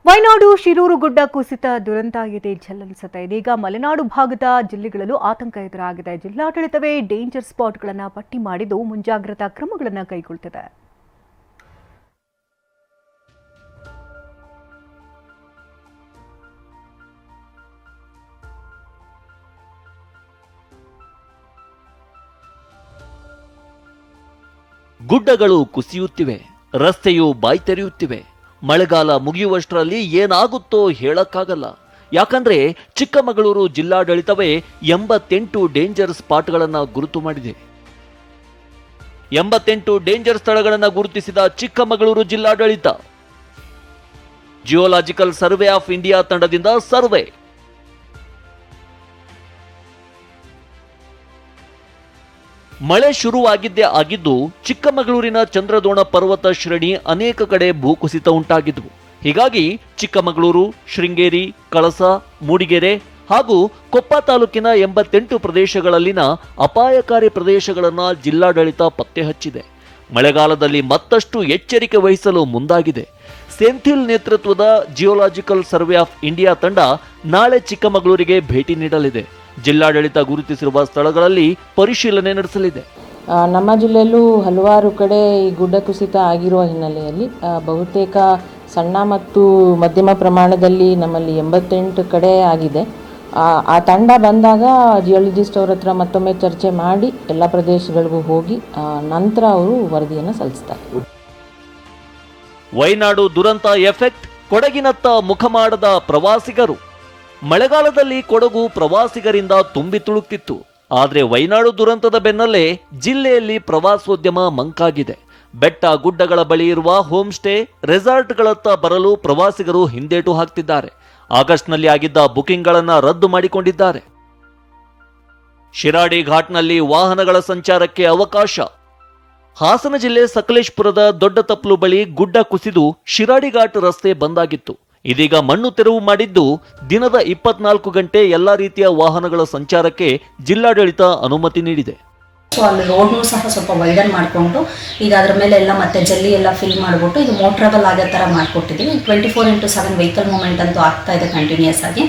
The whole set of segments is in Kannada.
ವಯನಾಡು ಶಿರೂರು ಗುಡ್ಡ ಕುಸಿತ ದುರಂತ ಇದೆ ಝಲ್ಲನಿಸುತ್ತೆ. ಇದೀಗ ಮಲೆನಾಡು ಭಾಗದ ಜಿಲ್ಲೆಗಳಲ್ಲೂ ಆತಂಕ ಎದುರಾಗಿದೆ. ಜಿಲ್ಲಾಡಳಿತವೇ ಡೇಂಜರ್ ಸ್ಪಾಟ್ಗಳನ್ನು ಪಟ್ಟಿ ಮಾಡಿದ್ದು ಮುಂಜಾಗ್ರತಾ ಕ್ರಮಗಳನ್ನು ಕೈಗೊಳ್ಳುತ್ತಿದೆ. ಗುಡ್ಡಗಳು ಕುಸಿಯುತ್ತಿವೆ, ರಸ್ತೆಯು ಬಾಯ್ತೆರೆಯುತ್ತಿವೆ. ಮಳೆಗಾಲ ಮುಗಿಯುವಷ್ಟರಲ್ಲಿ ಏನಾಗುತ್ತೋ ಹೇಳಕ್ಕಾಗಲ್ಲ. ಯಾಕಂದ್ರೆ ಚಿಕ್ಕಮಗಳೂರು ಜಿಲ್ಲಾಡಳಿತವೇ 88 ಡೇಂಜರ್ ಸ್ಪಾಟ್ಗಳನ್ನು ಗುರುತು ಮಾಡಿದೆ. 88 ಡೇಂಜರ್ ಸ್ಥಳಗಳನ್ನು ಗುರುತಿಸಿದ ಚಿಕ್ಕಮಗಳೂರು ಜಿಲ್ಲಾಡಳಿತ ಜಿಯೋಲಾಜಿಕಲ್ ಸರ್ವೆ ಆಫ್ ಇಂಡಿಯಾ ತಂಡದಿಂದ ಸರ್ವೆ. ಮಳೆ ಶುರುವಾಗಿದ್ದೇ ಆಗಿದ್ದು ಚಿಕ್ಕಮಗಳೂರಿನ ಚಂದ್ರದ್ರೋಣ ಪರ್ವತ ಶ್ರೇಣಿ ಅನೇಕ ಕಡೆ ಭೂಕುಸಿತ ಉಂಟಾಗಿದ್ವು. ಹೀಗಾಗಿ ಚಿಕ್ಕಮಗಳೂರು, ಶೃಂಗೇರಿ, ಕಳಸ, ಮೂಡಿಗೆರೆ ಹಾಗೂ ಕೊಪ್ಪ ತಾಲೂಕಿನ 88 ಪ್ರದೇಶಗಳಲ್ಲಿನ ಅಪಾಯಕಾರಿ ಪ್ರದೇಶಗಳನ್ನು ಜಿಲ್ಲಾಡಳಿತ ಪತ್ತೆ ಹಚ್ಚಿದೆ. ಮಳೆಗಾಲದಲ್ಲಿ ಮತ್ತಷ್ಟು ಎಚ್ಚರಿಕೆ ವಹಿಸಲು ಮುಂದಾಗಿದೆ. ಸೆಂಥಿಲ್ ನೇತೃತ್ವದ ಜಿಯೋಲಾಜಿಕಲ್ ಸರ್ವೆ ಆಫ್ ಇಂಡಿಯಾ ತಂಡ ನಾಳೆ ಚಿಕ್ಕಮಗಳೂರಿಗೆ ಭೇಟಿ ನೀಡಲಿದೆ. ಜಿಲ್ಲಾಡಳಿತ ಗುರುತಿಸಿರುವ ಸ್ಥಳಗಳಲ್ಲಿ ಪರಿಶೀಲನೆ ನಡೆಸಲಿದೆ. ನಮ್ಮ ಜಿಲ್ಲೆಯಲ್ಲೂ ಹಲವಾರು ಕಡೆ ಈ ಗುಡ್ಡ ಕುಸಿತ ಆಗಿರುವ ಹಿನ್ನೆಲೆಯಲ್ಲಿ ಬಹುತೇಕ ಸಣ್ಣ ಮತ್ತು ಮಧ್ಯಮ ಪ್ರಮಾಣದಲ್ಲಿ ನಮ್ಮಲ್ಲಿ 88 ಕಡೆ ಆಗಿದೆ. ಆ ತಂಡ ಬಂದಾಗ ಜಿಯಾಲಜಿಸ್ಟ್ ಅವ್ರ ಹತ್ರ ಮತ್ತೊಮ್ಮೆ ಚರ್ಚೆ ಮಾಡಿ ಎಲ್ಲ ಪ್ರದೇಶಗಳಿಗೂ ಹೋಗಿ ನಂತರ ಅವರು ವರದಿಯನ್ನು ಸಲ್ಲಿಸ್ತಾರೆ. ವಯನಾಡು ದುರಂತ ಎಫೆಕ್ಟ್, ಕೊಡಗಿನತ್ತ ಮುಖ ಮಾಡದ ಪ್ರವಾಸಿಗರು. ಮಳೆಗಾಲದಲ್ಲಿ ಕೊಡಗು ಪ್ರವಾಸಿಗರಿಂದ ತುಂಬಿ ತುಳುಕ್ತಿತ್ತು. ಆದರೆ ವಯನಾಡು ದುರಂತದ ಬೆನ್ನಲ್ಲೇ ಜಿಲ್ಲೆಯಲ್ಲಿ ಪ್ರವಾಸೋದ್ಯಮ ಮಂಕಾಗಿದೆ. ಬೆಟ್ಟ ಗುಡ್ಡಗಳ ಬಳಿ ಇರುವ ಹೋಮ್ ಸ್ಟೇ, ರೆಸಾರ್ಟ್ಗಳತ್ತ ಬರಲು ಪ್ರವಾಸಿಗರು ಹಿಂದೇಟು ಹಾಕ್ತಿದ್ದಾರೆ. ಆಗಸ್ಟ್ನಲ್ಲಿ ಆಗಿದ್ದ ಬುಕಿಂಗ್ಗಳನ್ನು ರದ್ದು ಮಾಡಿಕೊಂಡಿದ್ದಾರೆ. ಶಿರಾಡಿ ಘಾಟ್ನಲ್ಲಿ ವಾಹನಗಳ ಸಂಚಾರಕ್ಕೆ ಅವಕಾಶ. ಹಾಸನ ಜಿಲ್ಲೆ ಸಕಲೇಶ್ಪುರದ ದೊಡ್ಡ ತಪ್ಪಲು ಬಳಿ ಗುಡ್ಡ ಕುಸಿದು ಶಿರಾಡಿ ಘಾಟ್ ರಸ್ತೆ ಬಂದಾಗಿತ್ತು. ಇದೀಗ ಮಣ್ಣು ತೆರವು ಮಾಡಿದ್ದು ದಿನದ 24 ಗಂಟೆ ಎಲ್ಲಾ ರೀತಿಯ ವಾಹನಗಳ ಸಂಚಾರಕ್ಕೆ ಜಿಲ್ಲಾಡಳಿತ ಅನುಮತಿ ನೀಡಿದೆ. ಅಲ್ಲಿ ರೋಡ್ನು ಸಹ ಸ್ವಲ್ಪ ವೈಡನ್ ಮಾಡಿಕೊಂಡು ಈಗ ಅದರ ಮೇಲೆ ಎಲ್ಲ ಮತ್ತೆ ಜಲ್ಲಿ ಎಲ್ಲ ಫಿಲ್ ಮಾಡಿಬಿಟ್ಟು ಇದು ಮೋಟ್ರಬಲ್ ಆಗೋ ಥರ ಮಾಡಿಕೊಟ್ಟಿದ್ದೀವಿ. 24/7 ವೆಹಿಕಲ್ ಮೂವ್ಮೆಂಟ್ ಅಂತೂ ಆಗ್ತಾ ಇದೆ ಕಂಟಿನ್ಯೂಸ್ ಆಗಿ.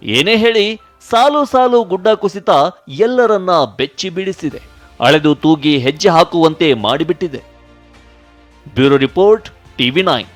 ಏನೇ ಹೇಳಿ ಸಾಲು ಸಾಲು ಗುಡ್ಡ ಕುಸಿತ ಎಲ್ಲರನ್ನ ಬೆಚ್ಚಿ ಬೀಳಿಸಿದೆ. ಅಳೆದು ತೂಗಿ ಹೆಜ್ಜೆ ಹಾಕುವಂತೆ ಮಾಡಿಬಿಟ್ಟಿದೆ. Bureau report, TV9.